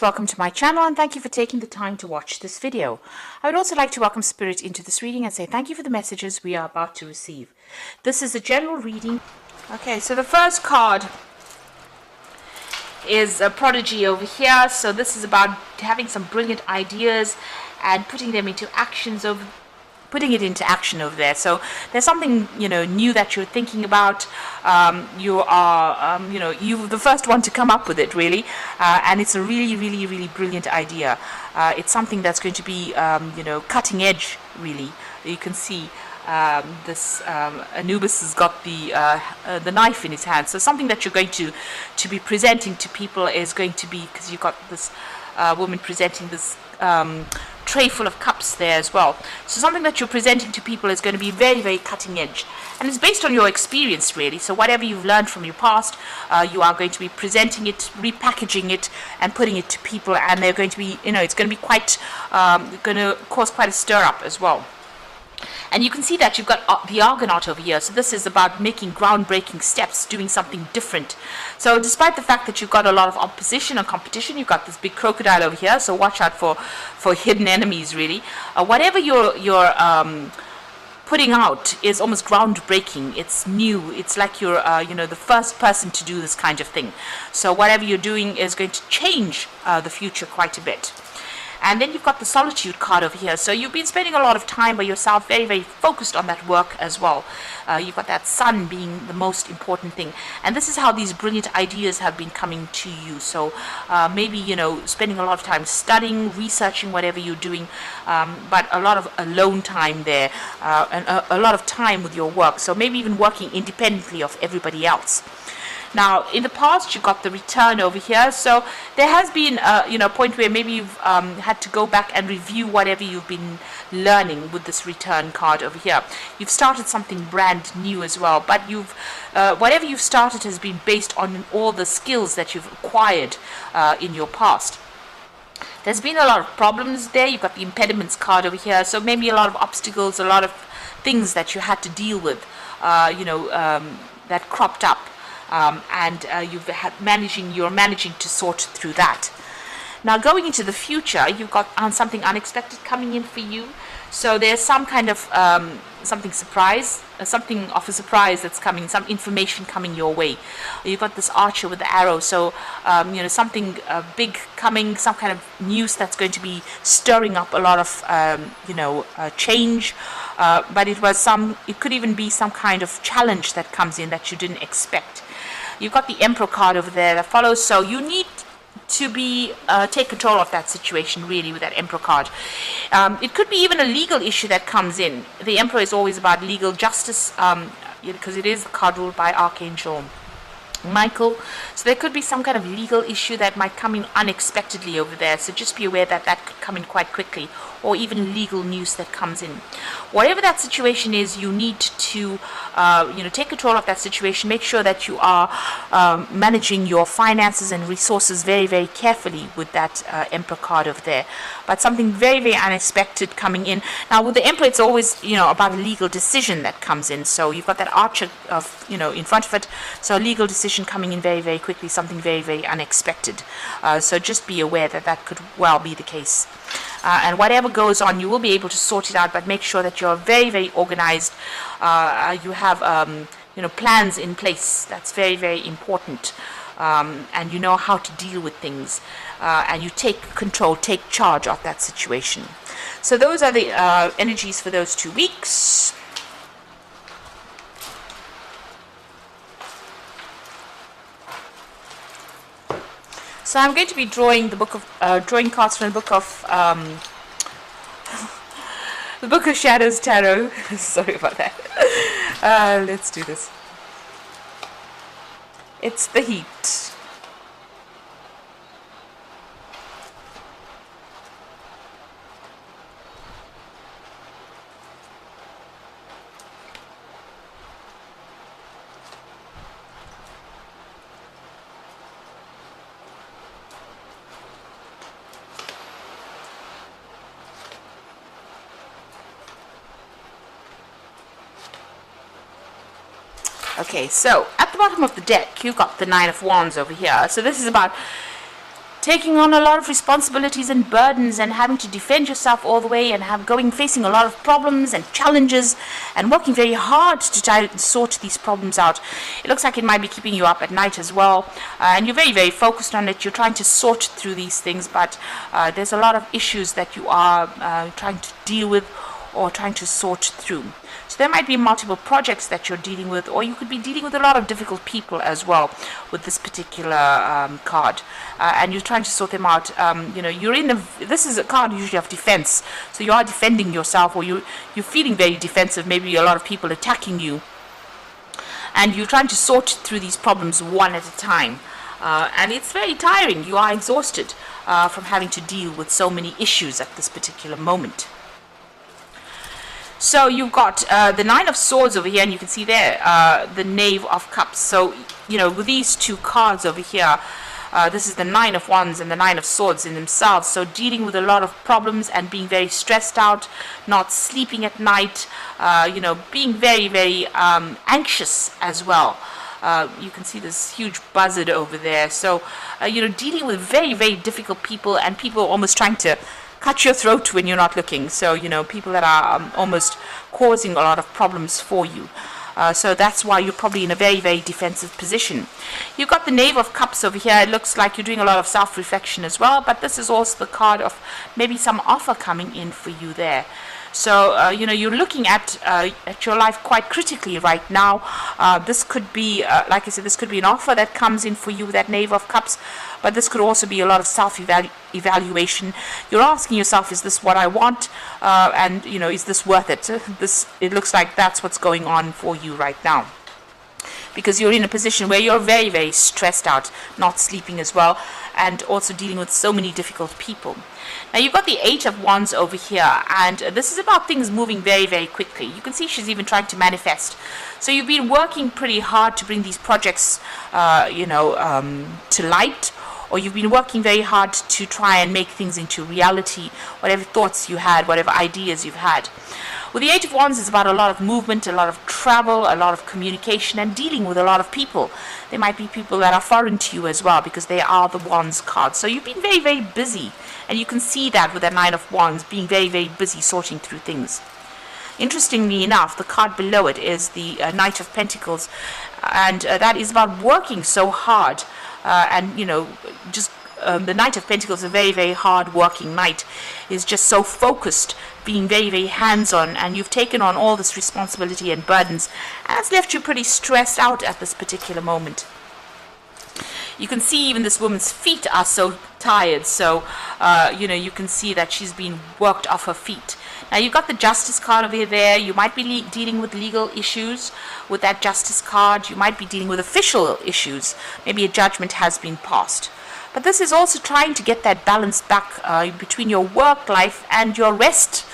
Welcome to my channel and thank you for taking the time to watch this video. I would also like to welcome Spirit into this reading and say thank you for the messages we are about to receive. This is a general reading. Okay, so the first card is a prodigy over here. So this is about having some brilliant ideas and putting them into actions over putting it into action over there. So there's something new that you're thinking about. You are you're the first one to come up with it, really, and it's a really brilliant idea. It's something that's going to be cutting edge, really. You can see this Anubis has got the knife in his hand. So something that you're going to be presenting to people is going to be, because you've got this woman presenting this tray full of cups there as well. So something that you're presenting to people is going to be very cutting edge, and it's based on your experience, really. So whatever you've learned from your past, you are going to be presenting it, repackaging it, and putting it to people, and they're going to be, it's going to be quite going to cause quite a stir up as well. And you can see that you've got the Argonaut over here. So this is about making groundbreaking steps, doing something different. So despite the fact that you've got a lot of opposition and competition, you've got this big crocodile over here. So watch out for hidden enemies, really. Whatever you're putting out is almost groundbreaking. It's new. It's like you're the first person to do this kind of thing. So whatever you're doing is going to change the future quite a bit. And then you've got the Solitude card over here. So you've been spending a lot of time by yourself, very focused on that work as well. You've got that sun being the most important thing. And this is how these brilliant ideas have been coming to you. So maybe, spending a lot of time studying, researching whatever you're doing, but a lot of alone time there, and a lot of time with your work. So maybe even working independently of everybody else. Now, in the past, you got the Return over here. So there has been, a point where maybe you've had to go back and review whatever you've been learning with this Return card over here. You've started something brand new as well, but whatever you've started has been based on all the skills that you've acquired in your past. There's been a lot of problems there. You've got the Impediments card over here. So maybe a lot of obstacles, a lot of things that you had to deal with, that cropped up. And you're managing to sort through that. Now, going into the future, you've got something unexpected coming in for you. So there's some kind of something of a surprise that's coming, some information coming your way. You've got this Archer with the arrow, so something big coming, some kind of news that's going to be stirring up a lot of change. But it could even be some kind of challenge that comes in that you didn't expect. You've got the Emperor card over there that follows, so you need to take control of that situation, really, with that Emperor card. It could be even a legal issue that comes in. The Emperor is always about legal justice, because it is the card ruled by Archangel Michael. So there could be some kind of legal issue that might come in unexpectedly over there. So just be aware that that could come in quite quickly, or even legal news that comes in. Whatever that situation is, you need to take control of that situation. Make sure that you are managing your finances and resources very carefully with that Emperor card over there. But something very unexpected coming in. Now with the Emperor, it's always about a legal decision that comes in. So you've got that Archer in front of it. So a legal decision coming in very quickly, something very unexpected. So just be aware that could well be the case. And whatever goes on, you will be able to sort it out, but make sure that you're very organized. You have plans in place. That's very important. And you know how to deal with things. And you take control, take charge of that situation. So those are the energies for those 2 weeks. So I'm going to be drawing drawing cards from the Book of Shadows Tarot. Sorry about that. Let's do this. It's the Heat. Okay, so at the bottom of the deck, you've got the Nine of Wands over here. So this is about taking on a lot of responsibilities and burdens and having to defend yourself all the way and facing a lot of problems and challenges and working very hard to try and sort these problems out. It looks like it might be keeping you up at night as well, and you're very, very focused on it. You're trying to sort through these things, but there's a lot of issues that you are trying to deal with or trying to sort through. So there might be multiple projects that you're dealing with, or you could be dealing with a lot of difficult people as well with this particular card, and you're trying to sort them out. This is a card usually of defense, so you are defending yourself, or you're feeling very defensive. Maybe a lot of people attacking you, and you're trying to sort through these problems one at a time. And it's very tiring. You are exhausted from having to deal with so many issues at this particular moment. So you've got the Nine of Swords over here, and you can see there the Knave of Cups. So, with these two cards over here, this is the Nine of Wands and the Nine of Swords in themselves. So dealing with a lot of problems and being very stressed out, not sleeping at night, being very, very anxious as well. You can see this huge buzzard over there. So, dealing with very, very difficult people, and people almost trying to cut your throat when you're not looking. So, people that are almost causing a lot of problems for you. So that's why you're probably in a very, very defensive position. You've got the Knave of Cups over here. It looks like you're doing a lot of self-reflection as well, but this is also the card of maybe some offer coming in for you there. So, you're looking at your life quite critically right now. This could be, like I said, this could be an offer that comes in for you with that Knave of Cups, but this could also be a lot of self-evaluation. You're asking yourself, is this what I want? And, is this worth it? It looks like that's what's going on for you right now, because you're in a position where you're very, very stressed out, not sleeping as well, and also dealing with so many difficult people. Now you've got the Eight of Wands over here, and this is about things moving very, very quickly. You can see she's even trying to manifest. So you've been working pretty hard to bring these projects, to light, or you've been working very hard to try and make things into reality, whatever thoughts you had, whatever ideas you've had. With the Eight of Wands, it's about a lot of movement, a lot of travel, a lot of communication, and dealing with a lot of people. There might be people that are foreign to you as well, because they are the Wands card. So you've been very, very busy, and you can see that with the Nine of Wands, being very, very busy sorting through things. Interestingly enough, the card below it is the Knight of Pentacles, and that is about working so hard, the Knight of Pentacles, a very, very hard working knight, is just so focused, being very, very hands-on, and you've taken on all this responsibility and burdens, and it's left you pretty stressed out at this particular moment. You can see even this woman's feet are so tired, so you can see that she's been worked off her feet. Now you've got the Justice card over there. You might be dealing with legal issues with that Justice card. You might be dealing with official issues. Maybe a judgment has been passed. But this is also trying to get that balance back between your work life and your rest.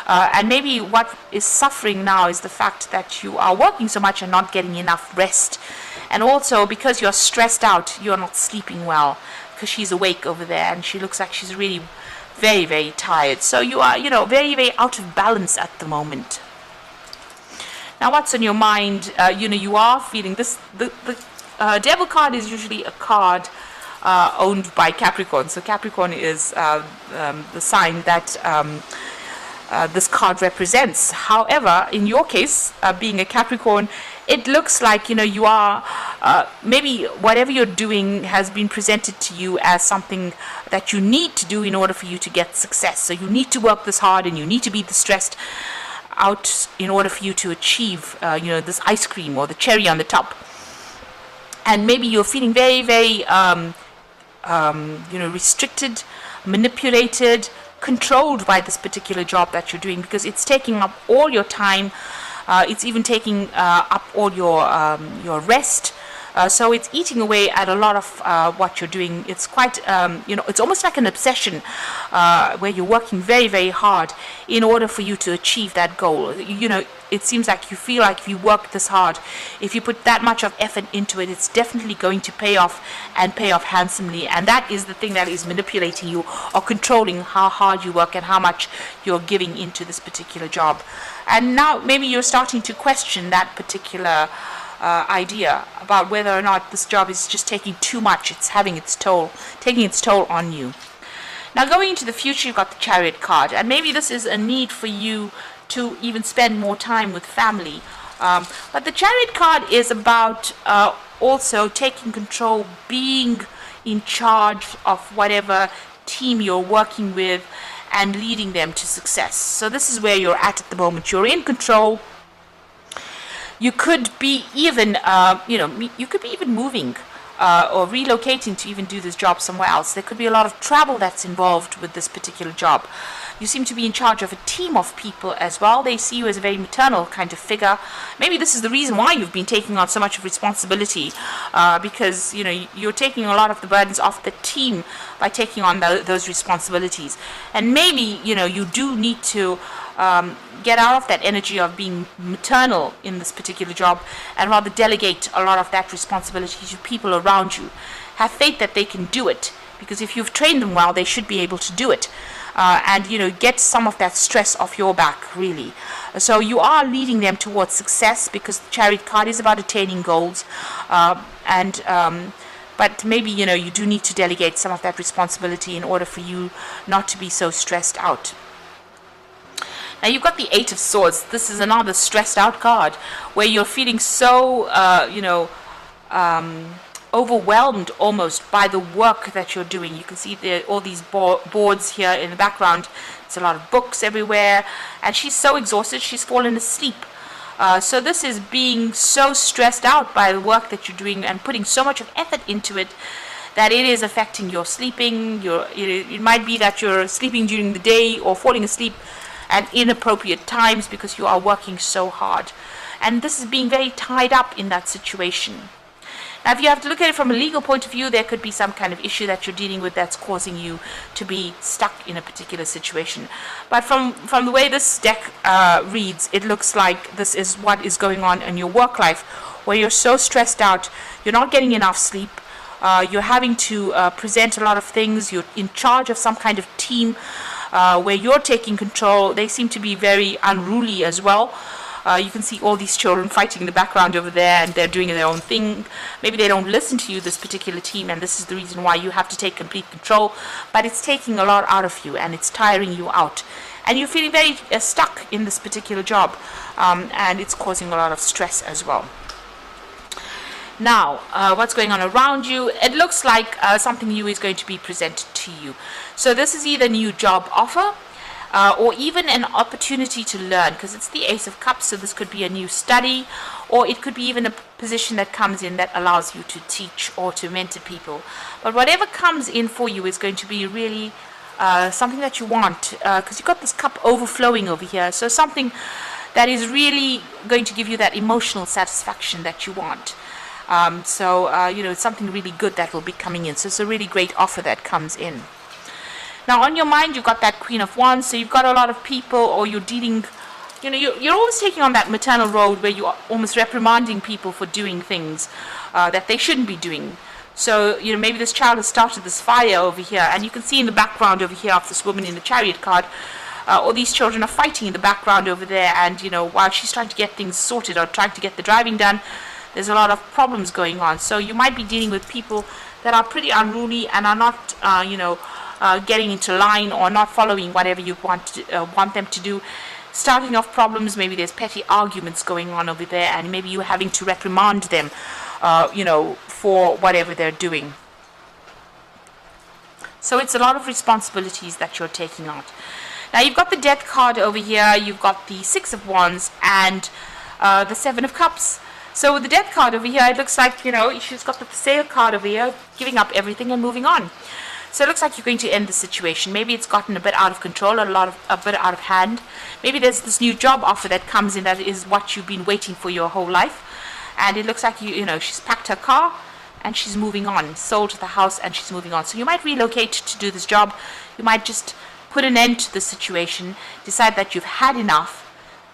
And maybe what is suffering now is the fact that you are working so much and not getting enough rest. And also because you're stressed out, you're not sleeping well, because she's awake over there and she looks like she's really very, very tired. So you are, very, very out of balance at the moment. Now what's on your mind? You are feeling this. The Devil card is usually a card owned by Capricorn. So Capricorn is the sign that this card represents. However, in your case, being a Capricorn, it looks like you are maybe whatever you're doing has been presented to you as something that you need to do in order for you to get success. So you need to work this hard and you need to be this stressed out in order for you to achieve this ice cream or the cherry on the top. And maybe you're feeling very, very restricted, manipulated, controlled by this particular job that you're doing, because it's taking up all your time. It's even taking up all your rest. So it's eating away at a lot of what you're doing. It's quite, it's almost like an obsession where you're working very, very hard in order for you to achieve that goal. It seems like you feel like if you work this hard, if you put that much of effort into it, it's definitely going to pay off and pay off handsomely. And that is the thing that is manipulating you or controlling how hard you work and how much you're giving into this particular job. And now maybe you're starting to question that particular idea about whether or not this job is just taking too much. It's having its toll, taking its toll on you. Now, going into the future, you've got the Chariot card, and maybe this is a need for you to even spend more time with family. But the Chariot card is about also taking control, being in charge of whatever team you're working with and leading them to success. So this is where you're at the moment. You're in control. You could be even, you could be even moving or relocating to even do this job somewhere else. There could be a lot of travel that's involved with this particular job. You seem to be in charge of a team of people as well. They see you as a very maternal kind of figure. Maybe this is the reason why you've been taking on so much of responsibility, because you're taking a lot of the burdens off the team by taking on those responsibilities. And maybe you do need to get out of that energy of being maternal in this particular job and rather delegate a lot of that responsibility to people around you. Have faith that they can do it, because if you've trained them well, they should be able to do it. And get some of that stress off your back, really. So you are leading them towards success, because the Chariot card is about attaining goals, but maybe you do need to delegate some of that responsibility in order for you not to be so stressed out. Now you've got the Eight of Swords. This is another stressed out card where you're feeling so overwhelmed almost by the work that you're doing. You can see all these boards here in the background. It's a lot of books everywhere, and she's so exhausted she's fallen asleep. So this is being so stressed out by the work that you're doing and putting so much of effort into it that it is affecting your sleeping. It might be that you're sleeping during the day or falling asleep at inappropriate times because you are working so hard, and this is being very tied up in that situation. Now, if you have to look at it from a legal point of view, there could be some kind of issue that you're dealing with that's causing you to be stuck in a particular situation. But from the way this deck reads, it looks like this is what is going on in your work life, where you're so stressed out, you're not getting enough sleep, you're having to present a lot of things, you're in charge of some kind of team where you're taking control. They seem to be very unruly as well. You can see all these children fighting in the background over there, and they're doing their own thing. Maybe they don't listen to you, this particular team, and this is the reason why you have to take complete control. But it's taking a lot out of you, and it's tiring you out. And you're feeling very stuck in this particular job, and it's causing a lot of stress as well. Now, what's going on around you? It looks like something new is going to be presented to you. So this is either a new job offer, or even an opportunity to learn, because it's the Ace of Cups, so this could be a new study, or it could be even a position that comes in that allows you to teach or to mentor people. But whatever comes in for you is going to be really something that you want, because you've got this cup overflowing over here, so something that is really going to give you that emotional satisfaction that you want. It's something really good that will be coming in, so it's a really great offer that comes in. Now, on your mind, you've got that Queen of Wands, so you've got a lot of people, or you're dealing, you're always taking on that maternal role where you're almost reprimanding people for doing things that they shouldn't be doing. So, maybe this child has started this fire over here, and you can see in the background over here of this woman in the Chariot card, all these children are fighting in the background over there, and, while she's trying to get things sorted or trying to get the driving done, there's a lot of problems going on. So you might be dealing with people that are pretty unruly and are not, getting into line or not following whatever you want them to do. Starting off problems, maybe there's petty arguments going on over there, and maybe you're having to reprimand them, for whatever they're doing. So it's a lot of responsibilities that you're taking on. Now you've got the Death card over here, you've got the Six of Wands, and the Seven of Cups. So with the Death card over here, it looks like, she's got the Sale card over here, giving up everything and moving on. So it looks like you're going to end the situation. Maybe it's gotten a bit out of control, a bit out of hand. Maybe there's this new job offer that comes in that is what you've been waiting for your whole life. And it looks like, she's packed her car and she's moving on, sold the house and she's moving on. So you might relocate to do this job. You might just put an end to the situation, decide that you've had enough,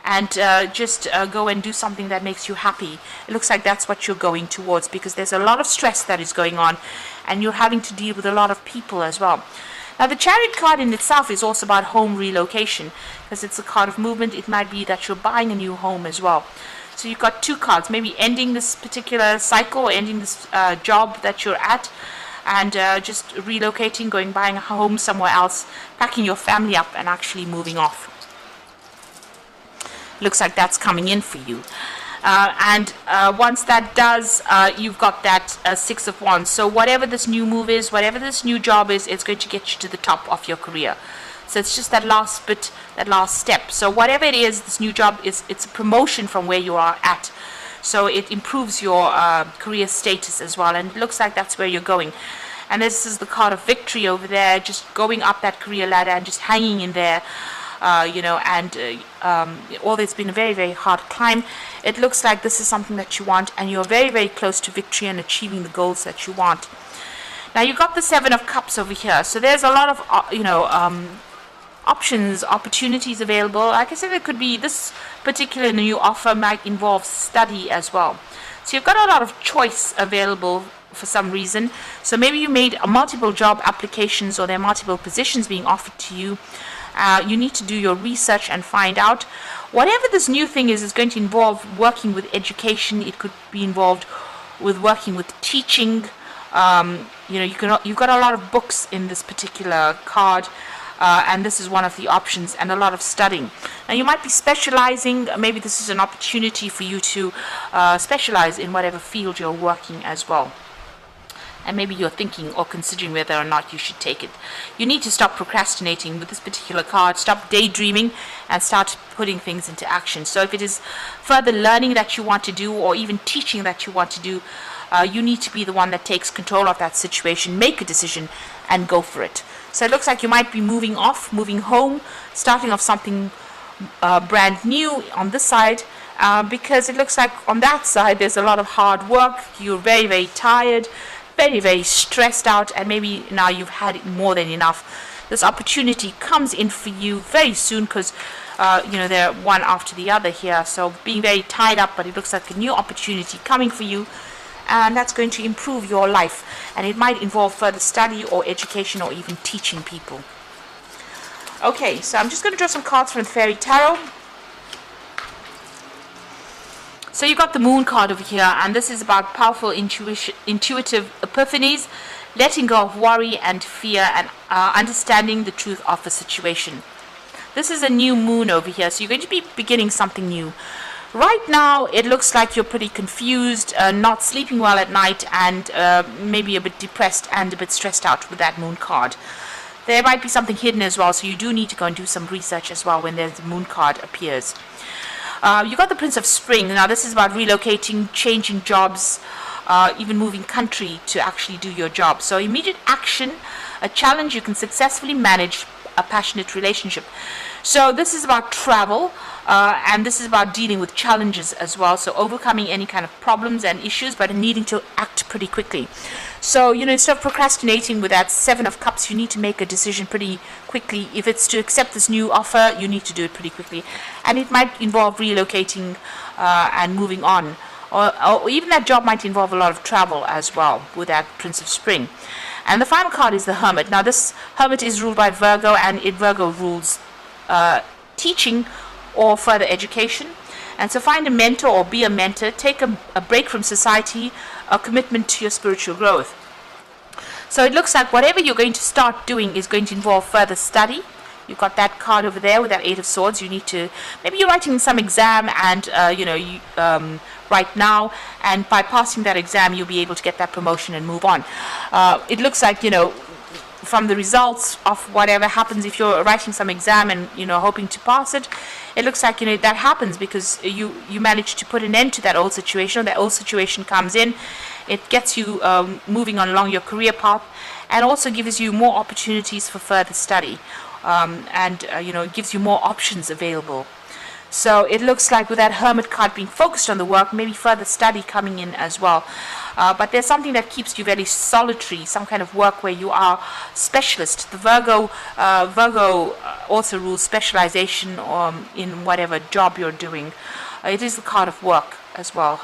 and just go and do something that makes you happy. It looks like that's what you're going towards, because there's a lot of stress that is going on, and you're having to deal with a lot of people as well. Now, the Chariot card in itself is also about home relocation, because it's a card of movement. It might be that you're buying a new home as well. So you've got two cards, maybe ending this particular cycle, or ending this job that you're at, and just relocating, buying a home somewhere else, packing your family up and actually moving off. Looks like that's coming in for you. And once that does, you've got that Six of Wands. So whatever this new move is, whatever this new job is, it's going to get you to the top of your career. So it's just that last bit, that last step. So whatever it is, this new job it's a promotion from where you are at. So it improves your career status as well. And it looks like that's where you're going. And this is the card of victory over there, just going up that career ladder and just hanging in there. Although it's been a very, very hard climb, it looks like this is something that you want, and you're very, very close to victory and achieving the goals that you want. Now you've got the Seven of Cups over here, so there's a lot of options, opportunities available. Like I said, it could be this particular new offer might involve study as well. So you've got a lot of choice available for some reason. So maybe you made multiple job applications, or there are multiple positions being offered to you. You need to do your research and find out. Whatever this new thing is going to involve working with education. It could be involved with working with teaching. You've got a lot of books in this particular card, and this is one of the options, and a lot of studying. Now you might be specializing. Maybe this is an opportunity for you to specialize in whatever field you're working as well. And maybe you're thinking or considering whether or not you should take it. You need to stop procrastinating with this particular card, stop daydreaming, and start putting things into action. So if it is further learning that you want to do, or even teaching that you want to do, you need to be the one that takes control of that situation, make a decision, and go for it. So it looks like you might be moving home, starting off something brand new on this side, because it looks like on that side there's a lot of hard work. You're very, very tired, very, very stressed out, and maybe now you've had more than enough. This opportunity comes in for you very soon, because they're one after the other here. So being very tied up, but it looks like a new opportunity coming for you, and that's going to improve your life, and it might involve further study or education or even teaching people. Okay, so I'm just going to draw some cards from the Fairy Tarot. So you've got the Moon card over here, and this is about powerful intuitive epiphanies, letting go of worry and fear, and understanding the truth of a situation. This is a new moon over here, so you're going to be beginning something new. Right now, it looks like you're pretty confused, not sleeping well at night, and maybe a bit depressed and a bit stressed out with that Moon card. There might be something hidden as well, so you do need to go and do some research as well when the Moon card appears. You got the Prince of Spring. Now this is about relocating, changing jobs, even moving country to actually do your job. So immediate action, a challenge you can successfully manage, a passionate relationship. So this is about travel, and this is about dealing with challenges as well. So overcoming any kind of problems and issues, but needing to act pretty quickly. So, instead of procrastinating with that Seven of Cups, you need to make a decision pretty quickly. If it's to accept this new offer, you need to do it pretty quickly. And it might involve relocating and moving on. Or even that job might involve a lot of travel as well with that Prince of Spring. And the final card is the Hermit. Now this Hermit is ruled by Virgo, and Virgo rules teaching or further education. And so find a mentor or be a mentor, take a break from society, a commitment to your spiritual growth. So it looks like whatever you're going to start doing is going to involve further study. You've got that card over there with that Eight of Swords. You need to, maybe you're writing some exam, and right now, and by passing that exam you'll be able to get that promotion and move on. It looks like, from the results of whatever happens, if you're writing some exam and hoping to pass it, it looks like that happens because you manage to put an end to that old situation. That old situation comes in, it gets you moving on along your career path, and also gives you more opportunities for further study, and it gives you more options available. So it looks like with that Hermit card being focused on the work, maybe further study coming in as well. But there's something that keeps you very solitary, some kind of work where you are specialist. The Virgo also rules specialization in whatever job you're doing. It is the card of work as well.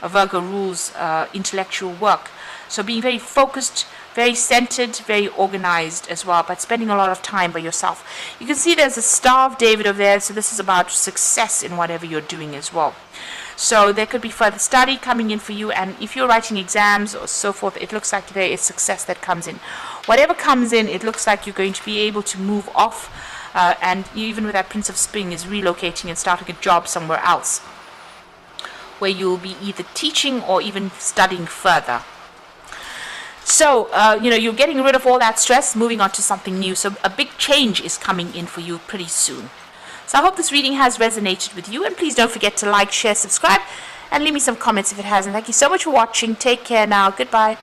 Virgo rules intellectual work. So being very focused, very centered, very organized as well, but spending a lot of time by yourself. You can see there's a Star of David over there, so this is about success in whatever you're doing as well. So there could be further study coming in for you, and if you're writing exams or so forth, it looks like there is success that comes in. Whatever comes in, it looks like you're going to be able to move off, and even with that Prince of Spring is relocating and starting a job somewhere else, where you'll be either teaching or even studying further. So, you're getting rid of all that stress, moving on to something new. So a big change is coming in for you pretty soon. So I hope this reading has resonated with you. And please don't forget to like, share, subscribe, and leave me some comments if it hasn't. Thank you so much for watching. Take care now. Goodbye.